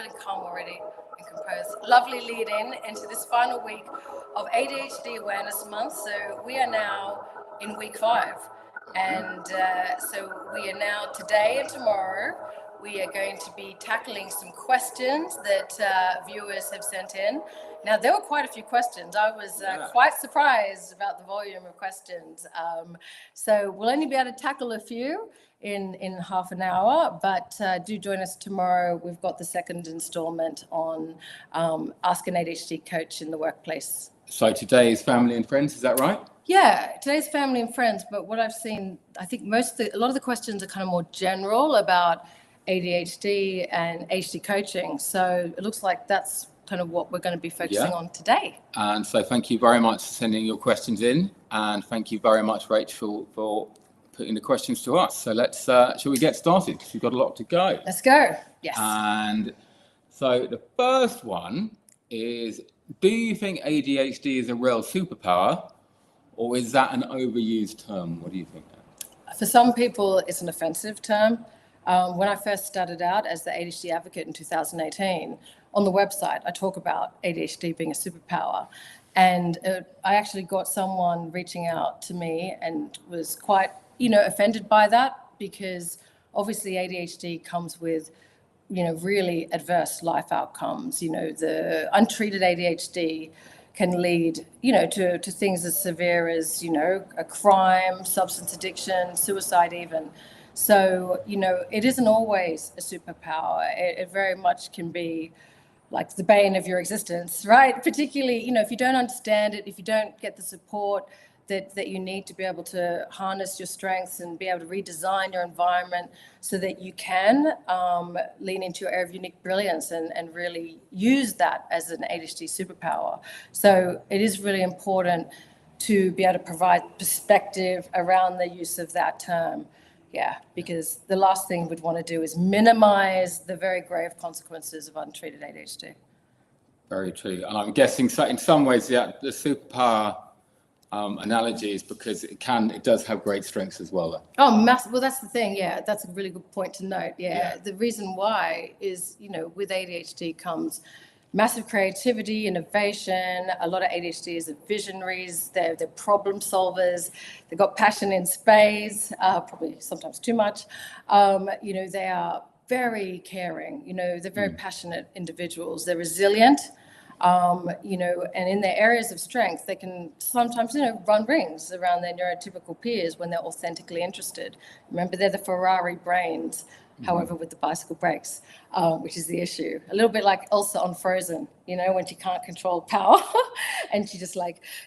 feeling calm already and composed. Lovely lead in into this final week of ADHD Awareness Month. So we are now in week 5. And so we are now, today and tomorrow, we are going to be tackling some questions that viewers have sent in. Now, there were quite a few questions. I was quite surprised about the volume of questions. So we'll only be able to tackle a few in half an hour, but do join us tomorrow. We've got the second installment on Ask an ADHD Coach in the Workplace. So today is family and friends, is that right? Yeah, today's family and friends, but what I've seen, I think a lot of the questions are kind of more general about ADHD and ADHD coaching. So it looks like that's kind of what we're going to be focusing on today. And so thank you very much for sending your questions in, and thank you very much, Rachel, for putting the questions to us. So let's, shall we get started? Because we've got a lot to go. Let's go. Yes. And so the first one is, do you think ADHD is a real superpower, or is that an overused term? What do you think? For some people, it's an offensive term. When I first started out as the ADHD advocate in 2018, on the website, I talk about ADHD being a superpower. And I actually got someone reaching out to me and was quite, offended by that, because obviously ADHD comes with, really adverse life outcomes. The untreated ADHD can lead, to things as severe as, a crime, substance addiction, suicide even. So, it isn't always a superpower. It very much can be like the bane of your existence, right? Particularly, if you don't understand it, if you don't get the support that you need to be able to harness your strengths and be able to redesign your environment so that you can lean into your area of unique brilliance and really use that as an ADHD superpower. So it is really important to be able to provide perspective around the use of that term. Yeah, because the last thing we'd want to do is minimize the very grave consequences of untreated ADHD. Very true. And I'm guessing in some ways, the superpower analogy is because it does have great strengths as well. Oh, massive. Well, that's the thing. Yeah, that's a really good point to note. Yeah. The reason why is, with ADHD comes massive creativity, innovation. A lot of ADHDs are visionaries. They're problem solvers. They've got passion in spades, probably sometimes too much. They are very caring. They're very passionate individuals. They're resilient. And in their areas of strength, they can sometimes, run rings around their neurotypical peers when they're authentically interested. Remember, they're the Ferrari brains. However, with the bicycle brakes, which is the issue. A little bit like Elsa on Frozen, when she can't control power and she just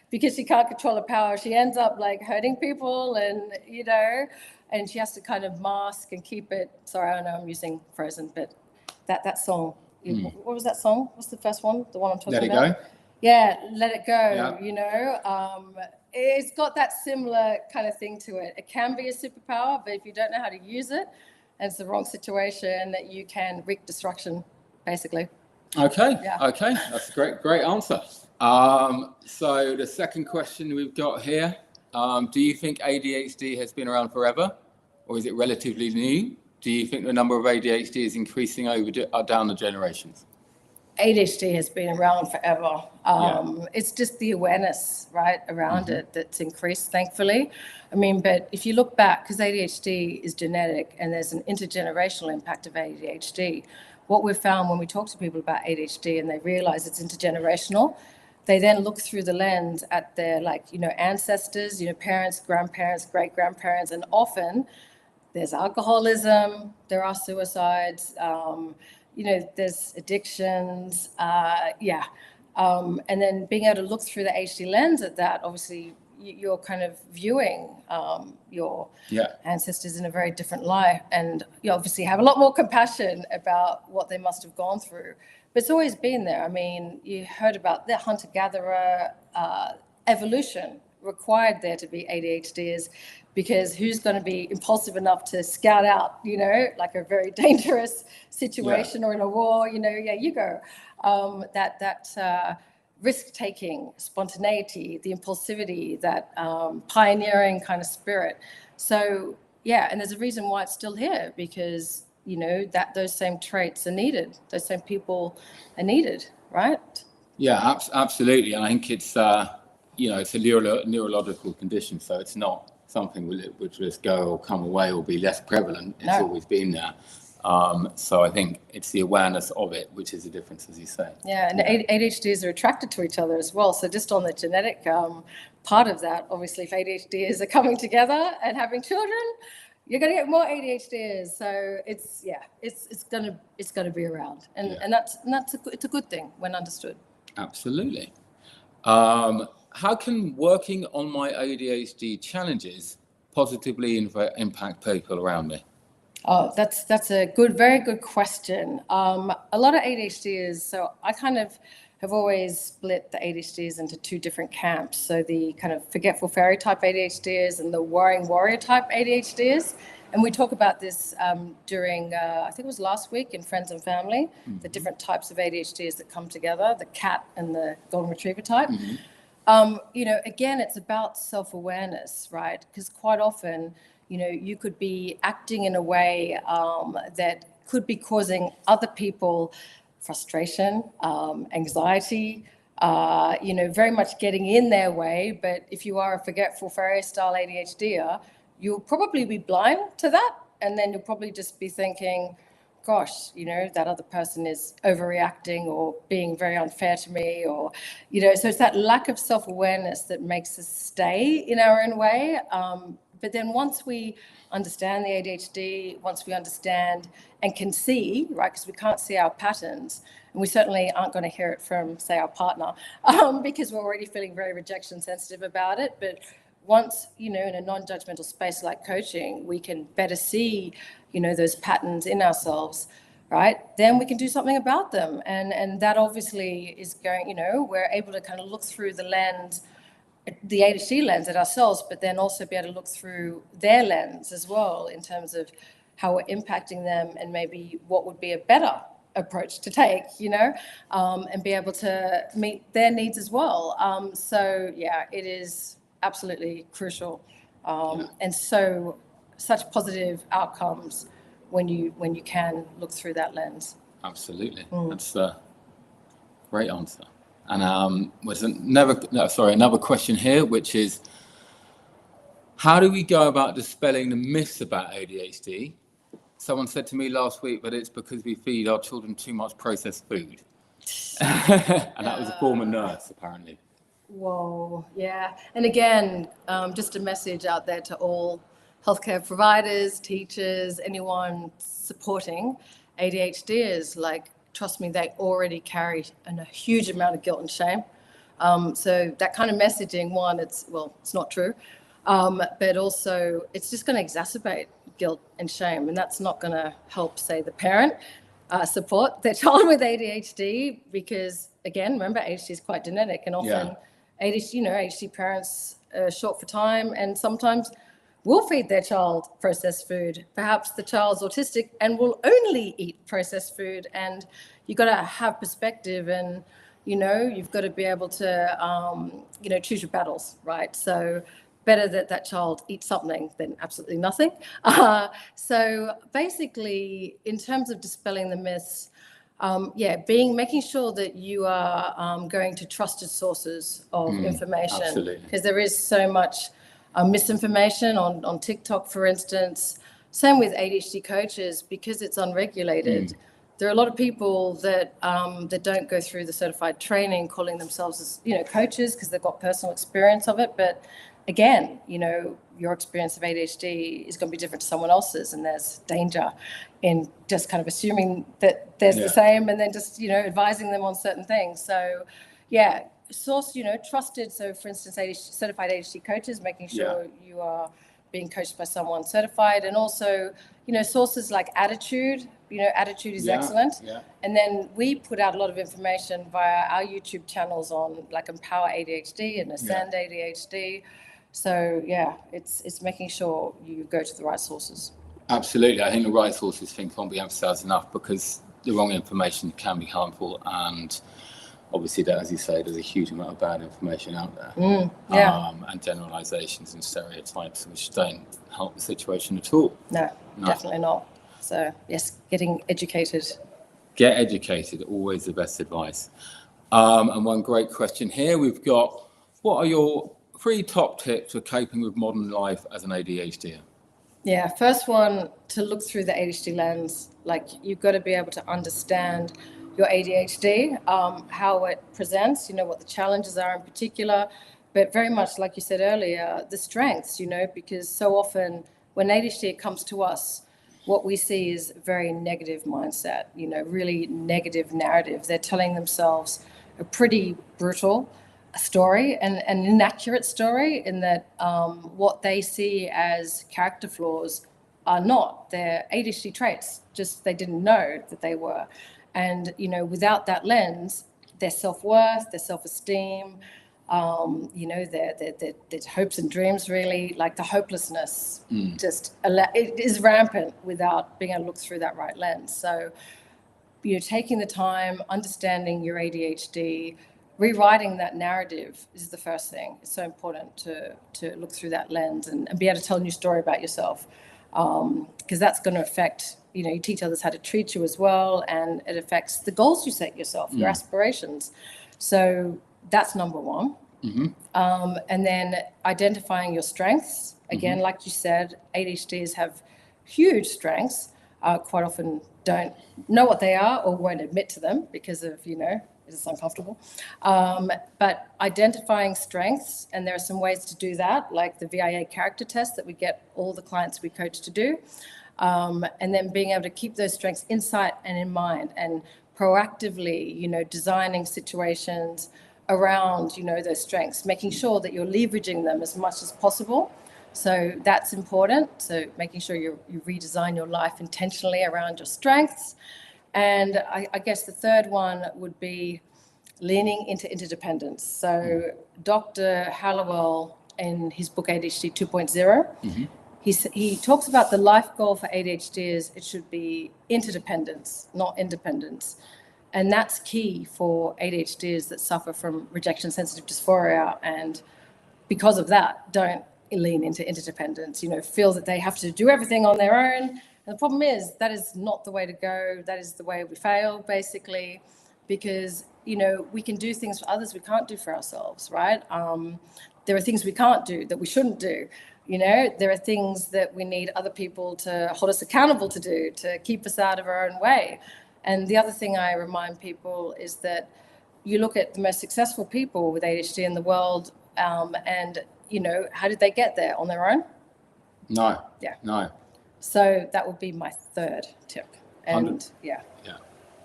because she can't control her power, she ends up hurting people and, and she has to kind of mask and keep it. Sorry, I know I'm using Frozen, but that song, what was that song? What's the first one? The one I'm talking about? Let It Go? Yeah, Let It Go, It's got that similar kind of thing to it. It can be a superpower, but if you don't know how to use it, and it's the wrong situation, that you can wreak destruction, basically. Okay. That's a great answer. So the second question we've got here, do you think ADHD has been around forever, or is it relatively new? Do you think the number of ADHD is increasing down the generations? ADHD has been around forever. It's just the awareness, right, around it that's increased, thankfully. But if you look back, because ADHD is genetic and there's an intergenerational impact of ADHD, what we've found when we talk to people about ADHD and they realize it's intergenerational, they then look through the lens at their ancestors, parents, grandparents, great-grandparents, and often there's alcoholism, there are suicides, there's addictions, and then being able to look through the ADHD lens at that, obviously you're kind of viewing your ancestors in a very different light, and you obviously have a lot more compassion about what they must have gone through. But it's always been there. You heard about the hunter-gatherer evolution required there to be ADHDers, because who's going to be impulsive enough to scout out, a very dangerous situation or in a war, you go. That risk-taking, spontaneity, the impulsivity, that pioneering kind of spirit. So, and there's a reason why it's still here, because, that those same traits are needed. Those same people are needed, right? Yeah, absolutely. And I think it's, it's a neurological condition, so it's not something which just go or come away or be less prevalent. It's always been there. So I think it's the awareness of it, which is the difference, as you say. Yeah, and ADHDs are attracted to each other as well. So just on the genetic part of that, obviously, if ADHDs are coming together and having children, you're going to get more ADHDs. So it's gonna be around, and it's a good thing when understood. Absolutely. How can working on my ADHD challenges positively impact people around me? Oh, that's a very good question. A lot of ADHDs, so I kind of have always split the ADHDs into two different camps. So the kind of forgetful fairy type ADHDs and the worrying warrior type ADHDs. And we talk about this during, I think it was last week in Friends and Family, the different types of ADHDs that come together, the cat and the golden retriever type. Again, it's about self-awareness, right? Because quite often, you could be acting in a way that could be causing other people frustration, anxiety, very much getting in their way. But if you are a forgetful fairy style ADHDer, you'll probably be blind to that. And then you'll probably just be thinking, gosh, that other person is overreacting or being very unfair to me, or, so it's that lack of self-awareness that makes us stay in our own way. But then once we understand the ADHD, once we understand and can see, right, because we can't see our patterns, and we certainly aren't going to hear it from, say, our partner, because we're already feeling very rejection sensitive about it. But once, in a non-judgmental space like coaching, we can better see, those patterns in ourselves, right? Then we can do something about them. And that obviously is going, we're able to kind of look through the lens, the ADHD lens at ourselves, but then also be able to look through their lens as well in terms of how we're impacting them and maybe what would be a better approach to take, and be able to meet their needs as well. So yeah, it is absolutely crucial, and such positive outcomes when you can look through that lens. Absolutely. That's a great answer. And another question here, which is, how do we go about dispelling the myths about ADHD? Someone said to me last week that it's because we feed our children too much processed food. And that was a former nurse, apparently. Whoa, yeah. And again, just a message out there to all healthcare providers, teachers, anyone supporting ADHDers, trust me, they already carry a huge amount of guilt and shame. So that kind of messaging, one, it's not true. But also it's just going to exacerbate guilt and shame. And that's not going to help, say, the parent support their child with ADHD, because again, remember, ADHD is quite genetic, and often ADHD parents are short for time and sometimes will feed their child processed food. Perhaps the child's autistic and will only eat processed food. And you've got to have perspective, and you've got to be able to choose your battles, right? So better that child eats something than absolutely nothing. So basically, in terms of dispelling the myths, making sure that you are going to trusted sources of information, because there is so much misinformation on TikTok, for instance. Same with ADHD coaches, because it's unregulated. There are a lot of people that don't go through the certified training, calling themselves as coaches because they've got personal experience of it. But again, your experience of ADHD is going to be different to someone else's, and there's danger in just kind of assuming that there's the same, and then just advising them on certain things. So source, trusted. So for instance, certified ADHD coaches, making sure you are being coached by someone certified, and also sources like Attitude. Attitude is excellent. And then we put out a lot of information via our YouTube channels on Empower ADHD and Ascend ADHD. So it's making sure you go to the right sources. Absolutely. I think the right sources can't be emphasized enough, because the wrong information can be harmful, and obviously, as you say, there's a huge amount of bad information out there, and generalizations and stereotypes which don't help the situation at all. No, definitely not. So yes, getting educated. Get educated, always the best advice. And one great question here we've got, what are your 3 top tips for coping with modern life as an ADHDer? Yeah, first one, to look through the ADHD lens. Like, you've got to be able to understand your ADHD, how it presents, what the challenges are in particular, but very much like you said earlier, the strengths, because so often when ADHD comes to us, what we see is a very negative mindset, really negative narrative. They're telling themselves a pretty brutal story and an inaccurate story, in that what they see as character flaws are not. They're ADHD traits, just they didn't know that they were. And, without that lens, their self-worth, their self-esteem, their hopes and dreams, really, like the hopelessness, it is rampant without being able to look through that right lens. So, taking the time, understanding your ADHD, rewriting that narrative is the first thing. It's so important to look through that lens and be able to tell a new story about yourself, because that's going to affect, you teach others how to treat you as well, and it affects the goals you set yourself, your aspirations. So that's number one. And then identifying your strengths. Again, like you said, ADHDs have huge strengths, quite often don't know what they are or won't admit to them because of, it's uncomfortable. But identifying strengths, and there are some ways to do that, like the VIA character test that we get all the clients we coach to do. And then being able to keep those strengths in sight and in mind, and proactively, designing situations around, those strengths, making sure that you're leveraging them as much as possible. So that's important. So making sure you redesign your life intentionally around your strengths. And I guess the third one would be leaning into interdependence. So Dr. Hallowell, in his book ADHD 2.0, he talks about the life goal for ADHD is it should be interdependence, not independence. And that's key for ADHDers that suffer from rejection sensitive dysphoria, and because of that, don't lean into interdependence, feel that they have to do everything on their own. And the problem is that is not the way to go. That is the way we fail, basically, because, we can do things for others we can't do for ourselves, right? There are things we can't do that we shouldn't do. There are things that we need other people to hold us accountable to do, to keep us out of our own way. And the other thing I remind people is that you look at the most successful people with ADHD in the world, and, how did they get there? On their own? No. Yeah. No. So that would be my third tip. And yeah.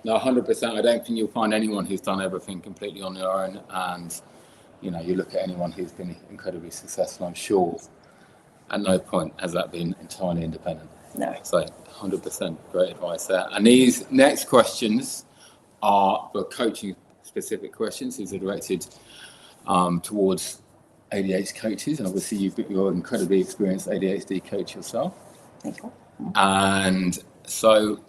No, 100%. I don't think you'll find anyone who's done everything completely on their own. And, you look at anyone who's been incredibly successful, I'm sure at no point has that been entirely independent. No. So 100% great advice there. And these next questions are for coaching specific questions. These are directed towards ADHD coaches. And obviously you're an incredibly experienced ADHD coach yourself. Thank you. And so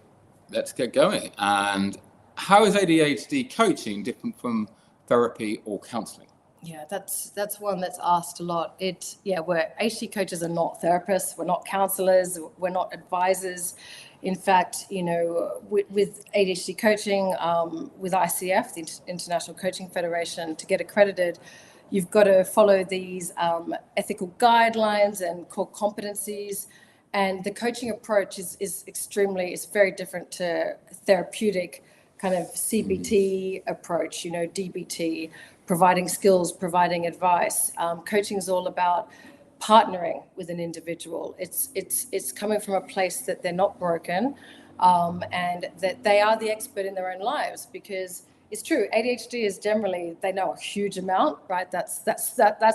let's get going. And how is ADHD coaching different from therapy or counseling? Yeah, that's one that's asked a lot. We're ADHD coaches are not therapists, we're not counselors, we're not advisors. In fact, with ADHD coaching, with ICF, the International Coaching Federation, to get accredited, you've got to follow these ethical guidelines and core competencies. And the coaching approach is very different to therapeutic kind of CBT approach, DBT, providing skills, providing advice. Coaching is all about partnering with an individual. It's coming from a place that they're not broken, and that they are the expert in their own lives. Because it's true, ADHD is generally, they know a huge amount, right? That's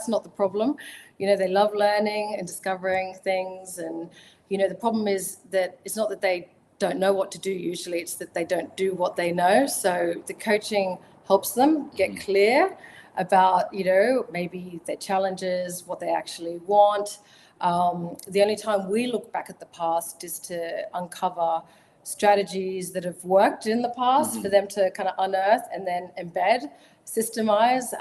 not the problem. They love learning and discovering things, and the problem is that it's not that they don't know what to do. Usually it's that they don't do what they know. So the coaching helps them get clear about, maybe their challenges, what they actually want. The only time we look back at the past is to uncover strategies that have worked in the past for them to kind of unearth and then embed, systemize,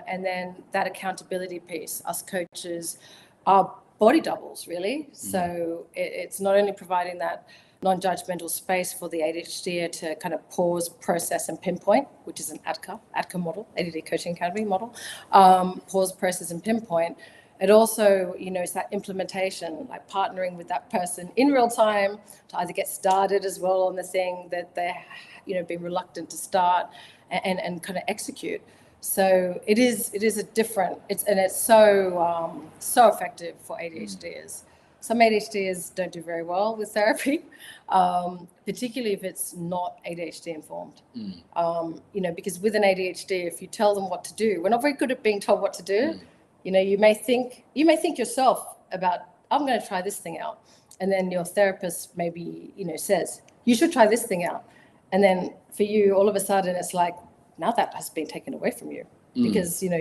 and then that accountability piece. Us coaches are body doubles, really. So it's not only providing that non-judgmental space for the ADHD to kind of pause, process, and pinpoint, which is an ADCA model, ADD Coaching Academy model. Pause, process, and pinpoint. It also, it's that implementation, like partnering with that person in real time to either get started as well on the thing that they're, being reluctant to start and kind of execute. So it is a different, it's so effective for ADHDers. Some ADHDers don't do very well with therapy, particularly if it's not ADHD informed. Because with an ADHD, if you tell them what to do, we're not very good at being told what to do. You may think yourself about, I'm going to try this thing out. And then your therapist maybe, says, you should try this thing out. And then for you, all of a sudden, it's like, now that has been taken away from you because, I'm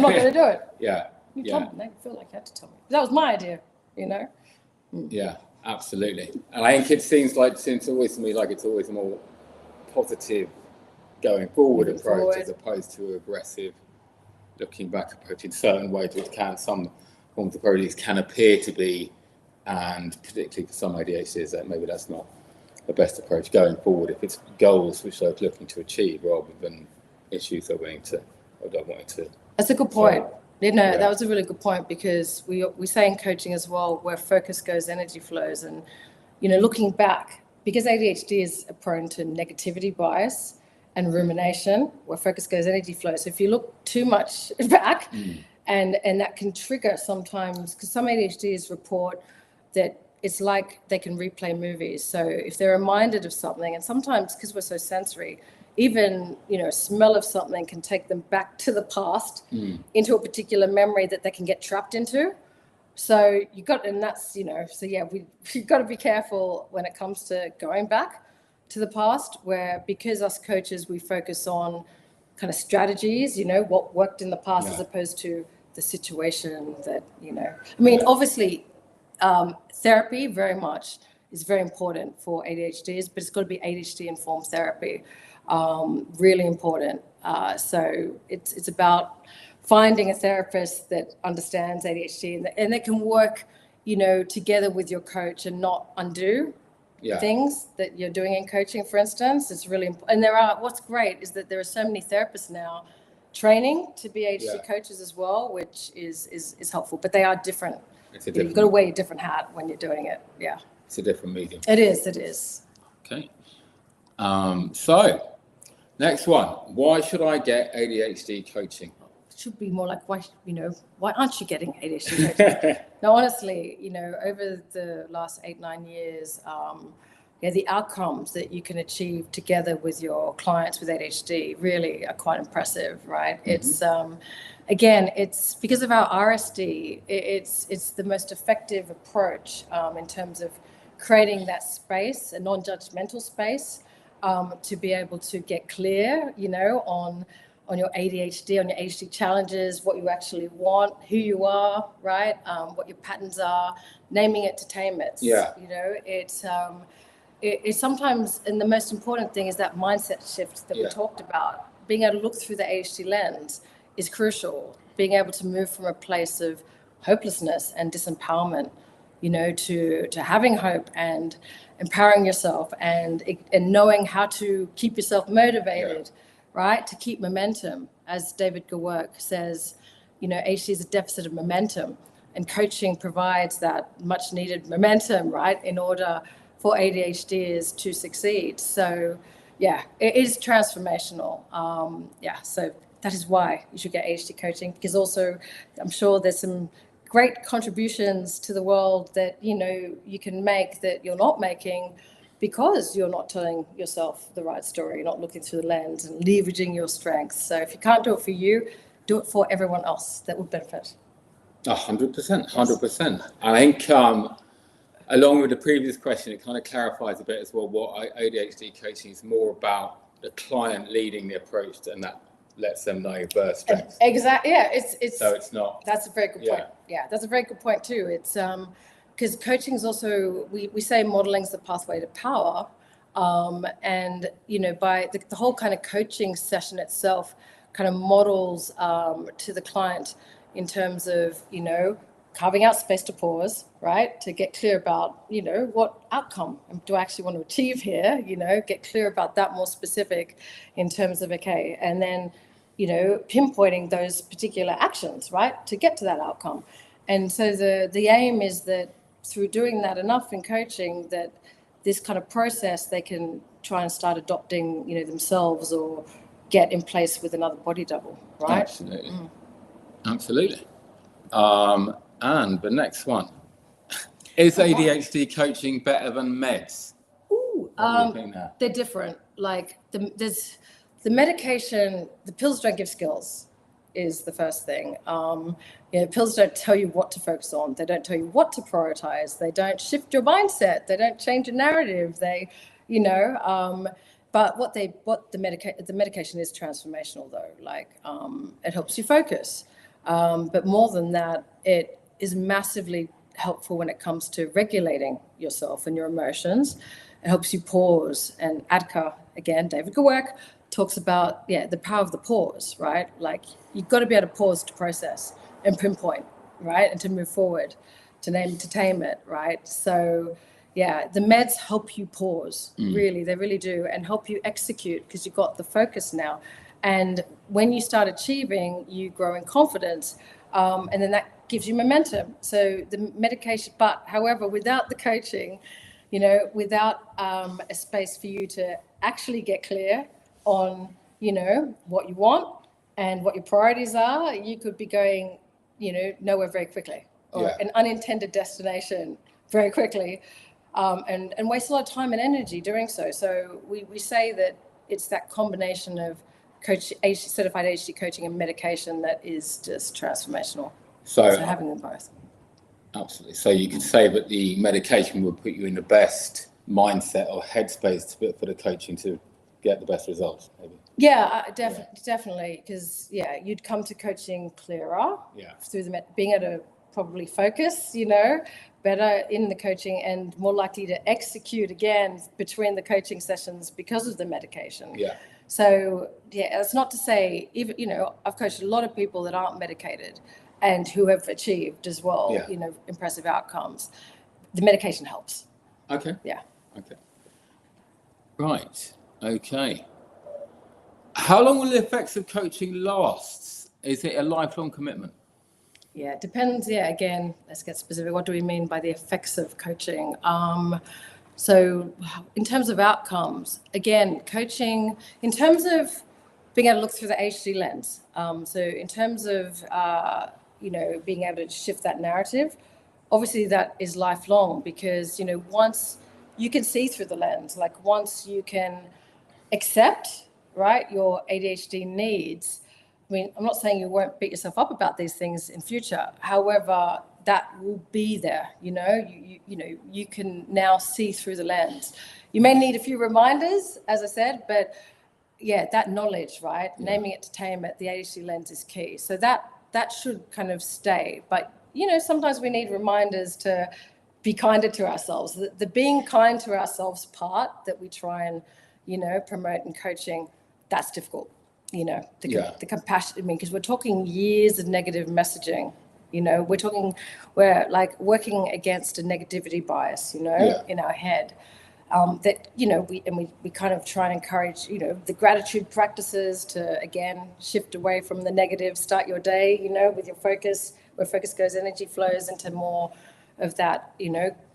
not going to do it. Yeah. You told me, I feel like you had to tell me. That was my idea, Yeah, absolutely. And I think it seems always to me like it's always a more positive going forward approach as opposed to aggressive looking back approach in certain ways, which some forms of approaches can appear to be, and particularly for some ADHDs, that maybe that's not the best approach going forward if it's goals which they're looking to achieve rather than issues they're wanting to. That's a good point. That was a really good point, because we say in coaching as well, where focus goes, energy flows. And, looking back, because ADHD is prone to negativity bias and rumination, where focus goes, energy flows. So if you look too much back, and that can trigger sometimes, because some ADHDs report that it's like they can replay movies. So if they're reminded of something, and sometimes because we're so sensory, even, smell of something can take them back to the past into a particular memory that they can get trapped into. So you've got to be careful when it comes to going back to the past, where because us coaches, we focus on kind of strategies, what worked in the past as opposed to the situation that, obviously therapy very much is very important for ADHDs, but it's got to be ADHD informed therapy. Really important. So it's about finding a therapist that understands ADHD and that can work, together with your coach and not undo things that you're doing in coaching, for instance. It's really important. And what's great is that there are so many therapists now training to be ADHD coaches as well, which is helpful, but they are different. You've got to wear a different hat when you're doing it. Yeah. It's a different medium. It is. Okay. So next one, why should I get ADHD coaching? It should be more like, why aren't you getting ADHD coaching? No, honestly, over the last 8-9 years, the outcomes that you can achieve together with your clients with ADHD really are quite impressive, right? It's again, it's because of our RSD, it's the most effective approach in terms of creating that space, a non-judgmental space, to be able to get clear, on your ADHD, on your ADHD challenges, what you actually want, who you are, right? What your patterns are, naming it to tame it. Yeah. It's sometimes, and the most important thing is that mindset shift that we talked about. Being able to look through the ADHD lens is crucial. Being able to move from a place of hopelessness and disempowerment, to having hope and empowering yourself and knowing how to keep yourself motivated, right? To keep momentum. As David Gawork says, ADHD is a deficit of momentum, and coaching provides that much needed momentum, right? In order for ADHDers to succeed. So it is transformational. So that is why you should get ADHD coaching, because also I'm sure there's some great contributions to the world that, you can make that you're not making because you're not telling yourself the right story, you're not looking through the lens and leveraging your strengths. So if you can't do it for you, do it for everyone else that would benefit. 100%. I think along with the previous question, it kind of clarifies a bit as well what ADHD coaching is more about the client leading the approach, and that lets them know their strengths. Exactly. Yeah. It's so it's not. That's a very good point. Yeah, that's a very good point too. It's because coaching is also, we say modeling is the pathway to power, and by the whole kind of coaching session itself kind of models to the client in terms of carving out space to pause, right? To get clear about, what outcome do I actually want to achieve here? Get clear about that, more specific in terms of, okay, and then, pinpointing those particular actions, right, to get to that outcome. And so the aim is that through doing that enough in coaching, that this kind of process they can try and start adopting, themselves, or get in place with another body double, right? Absolutely. Absolutely. And the next one. Is ADHD coaching better than meds? Ooh, What do you think now? they're different. Like there's the medication, the pills don't give skills, is the first thing. Pills don't tell you what to focus on. They don't tell you what to prioritize. They don't shift your mindset. They don't change your narrative. But what the medication is transformational though. Like it helps you focus. But more than that, it is massively helpful when it comes to regulating yourself and your emotions. It helps you pause. And Adka, again, David Gewirk, talks about, the power of the pause, right? Like you've got to be able to pause to process and pinpoint, right? And to move forward, to tame it, right? So the meds help you pause, really, they really do, and help you execute because you've got the focus now. And when you start achieving, you grow in confidence, and then that gives you momentum. So the medication, but however, without the coaching, without a space for you to actually get clear on, what you want and what your priorities are, you could be going, nowhere very quickly, or an unintended destination very quickly, and waste a lot of time and energy doing so. So we say that it's that combination of certified ADHD coaching and medication that is just transformational. So having them both. Absolutely. So you could say that the medication will put you in the best mindset or headspace for the coaching to get the best results, maybe. Yeah, definitely. Because you'd come to coaching clearer through being able to probably focus, better in the coaching, and more likely to execute again between the coaching sessions because of the medication. Yeah. So it's not to say, even I've coached a lot of people that aren't medicated and who have achieved as well, impressive outcomes. The medication helps. Okay. Yeah. Okay. Right. Okay. How long will the effects of coaching last? Is it a lifelong commitment? Yeah, it depends. Yeah, again, let's get specific. What do we mean by the effects of coaching? So in terms of outcomes, again, coaching, in terms of being able to look through the ADHD lens. So in terms of, being able to shift that narrative, obviously that is lifelong because, once you can see through the lens, like once you can accept, right, your ADHD needs. I mean, I'm not saying you won't beat yourself up about these things in future. However, that will be there, you can now see through the lens. You may need a few reminders, as I said, but that knowledge, right? Yeah. Naming it to tame it, the ADHD lens is key. So that should kind of stay. But, sometimes we need reminders to be kinder to ourselves. The being kind to ourselves part that we try and, promote in coaching, that's difficult. The compassion, because we're talking years of negative messaging. We're like working against a negativity bias, in our head. That, we kind of try and encourage, the gratitude practices to, again, shift away from the negative, start your day, with your focus. Where focus goes, energy flows into more of that,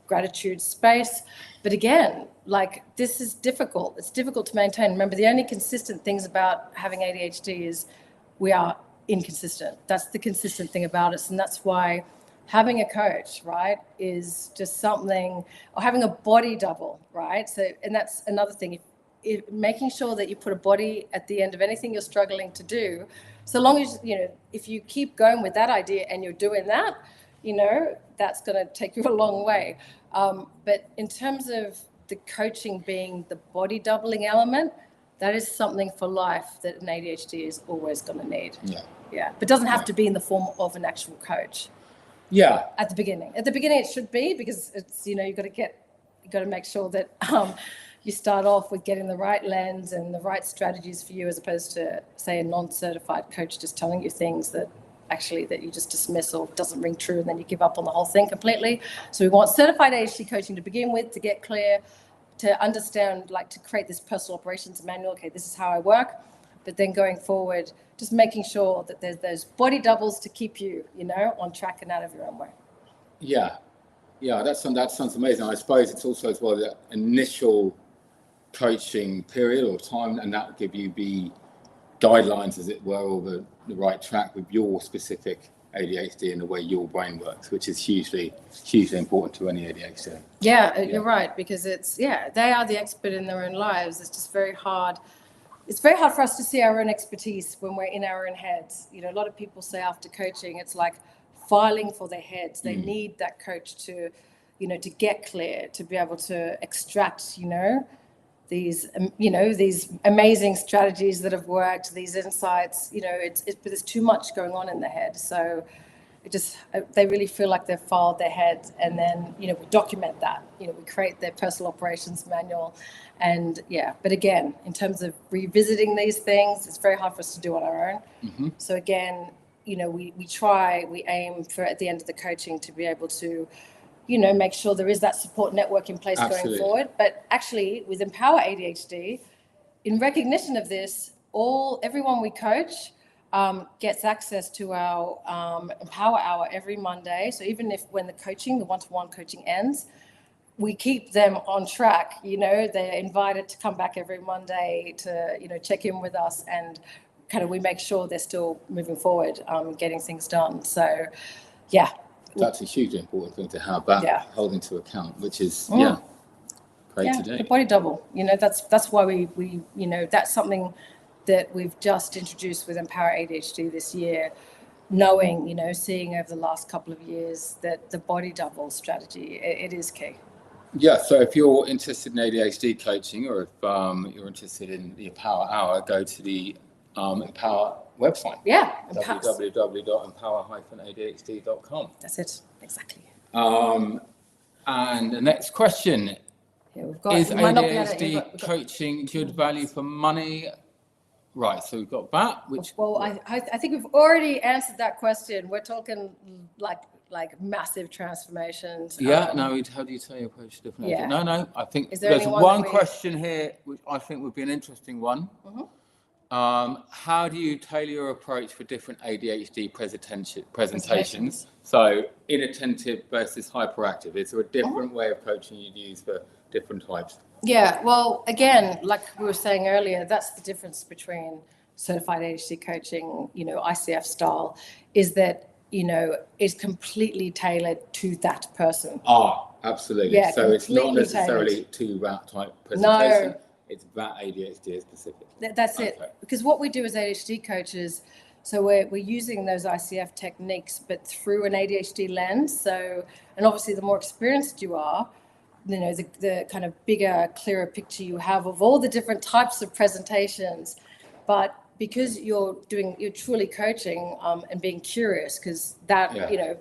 gratitude space. But again, like this is difficult. It's difficult to maintain. Remember, the only consistent things about having ADHD is we are inconsistent. That's the consistent thing about us. And that's why having a coach, right, is just something, or having a body double, right? So, and that's another thing, making sure that you put a body at the end of anything you're struggling to do, so long as, if you keep going with that idea and you're doing that, that's going to take you a long way. But in terms of the coaching being the body doubling element, that is something for life that an ADHD is always going to need. Yeah. But it doesn't have to be in the form of an actual coach. Yeah. At the beginning it should be, because it's, you've got to make sure that you start off with getting the right lens and the right strategies for you, as opposed to, say, a non-certified coach just telling you things that actually that you just dismiss or doesn't ring true, and then you give up on the whole thing completely. So we want certified ADHD coaching to begin with, to get clear, to understand, like to create this personal operations manual. Okay, this is how I work. But then going forward, just making sure that there's those body doubles to keep you, on track and out of your own way. Yeah, that sounds amazing. I suppose it's also as well that initial coaching period or time, and that will give you the guidelines, as it were, or the right track with your specific ADHD and the way your brain works, which is hugely important to any ADHD. Yeah, you're right, because they are the expert in their own lives. It's just very hard. It's very hard for us to see our own expertise when we're in our own heads. A lot of people say after coaching, it's like filing for their heads. They need that coach to, to get clear, to be able to extract, these amazing strategies that have worked, these insights. But there's too much going on in the head. So they really feel like they've filed their heads, and then, we document that. We create their personal operations manual. And but again, in terms of revisiting these things, it's very hard for us to do on our own. Mm-hmm. So again, we aim for at the end of the coaching to be able to, make sure there is that support network in place. Absolutely. Going forward. But actually with Empower ADHD, in recognition of this, everyone we coach gets access to our Empower Hour every Monday. So even if when the one-to-one coaching ends, we keep them on track. They're invited to come back every Monday to, check in with us, and kind of we make sure they're still moving forward, getting things done. So, yeah. That's a hugely important thing to have that held into account, which is, great to do. The body double, that's why we that's something that we've just introduced with Empower ADHD this year, knowing, seeing over the last couple of years that the body double strategy, it is key. Yeah, so if you're interested in ADHD coaching, or if you're interested in the Empower Hour, go to the Empower website. Yeah. www.empower-adhd.com. That's it, exactly. And the next question, is ADHD coaching good value for money? Right, so we've got that, which... Well, I think we've already answered that question. We're talking like massive transformations. Yeah, how do you tell your approach differently? Yeah. No, I think there's one question here, which I think would be an interesting one. Mm-hmm. How do you tailor your approach for different ADHD presentations? So inattentive versus hyperactive. Is there a different way of coaching you'd use for different types? Yeah, well, again, like we were saying earlier, that's the difference between certified ADHD coaching, ICF style, is that, is completely tailored to that person. Absolutely. Yeah, so it's not necessarily to that type presentation. No. It's that ADHD specific. That's it. Because what we do as ADHD coaches, so we're using those ICF techniques, but through an ADHD lens. So, and obviously the more experienced you are, the kind of bigger, clearer picture you have of all the different types of presentations. But because you're truly coaching and being curious, because that,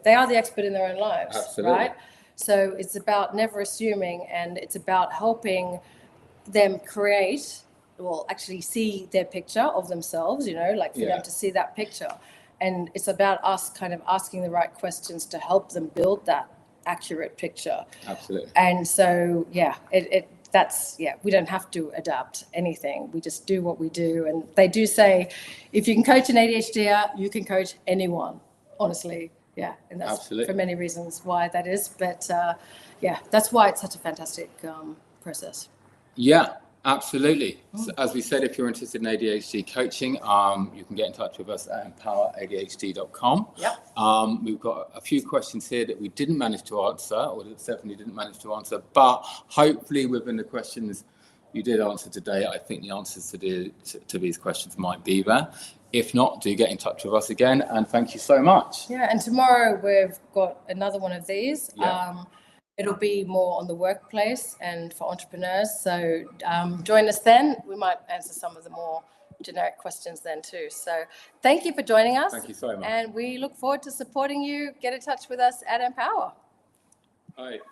they are the expert in their own lives. Absolutely. Right? So it's about never assuming, and it's about helping them actually see their picture of themselves, for them to see that picture. And it's about us kind of asking the right questions to help them build that accurate picture. Absolutely. And so, we don't have to adapt anything. We just do what we do. And they do say, if you can coach an ADHDer, you can coach anyone, honestly. Yeah. And that's Absolutely. For many reasons why that is. But that's why it's such a fantastic process. Yeah, absolutely. So as we said, if you're interested in ADHD coaching, you can get in touch with us at empoweradhd.com. Yep. We've got a few questions here that we didn't manage to answer, or that Stephanie didn't manage to answer, but hopefully within the questions you did answer today, I think the answers to these questions might be there. If not, do get in touch with us again, and thank you so much. Yeah, and tomorrow we've got another one of these. Yeah. It'll be more on the workplace and for entrepreneurs. So join us then. We might answer some of the more generic questions then too. So thank you for joining us. Thank you so much. And we look forward to supporting you. Get in touch with us at Empower. All right.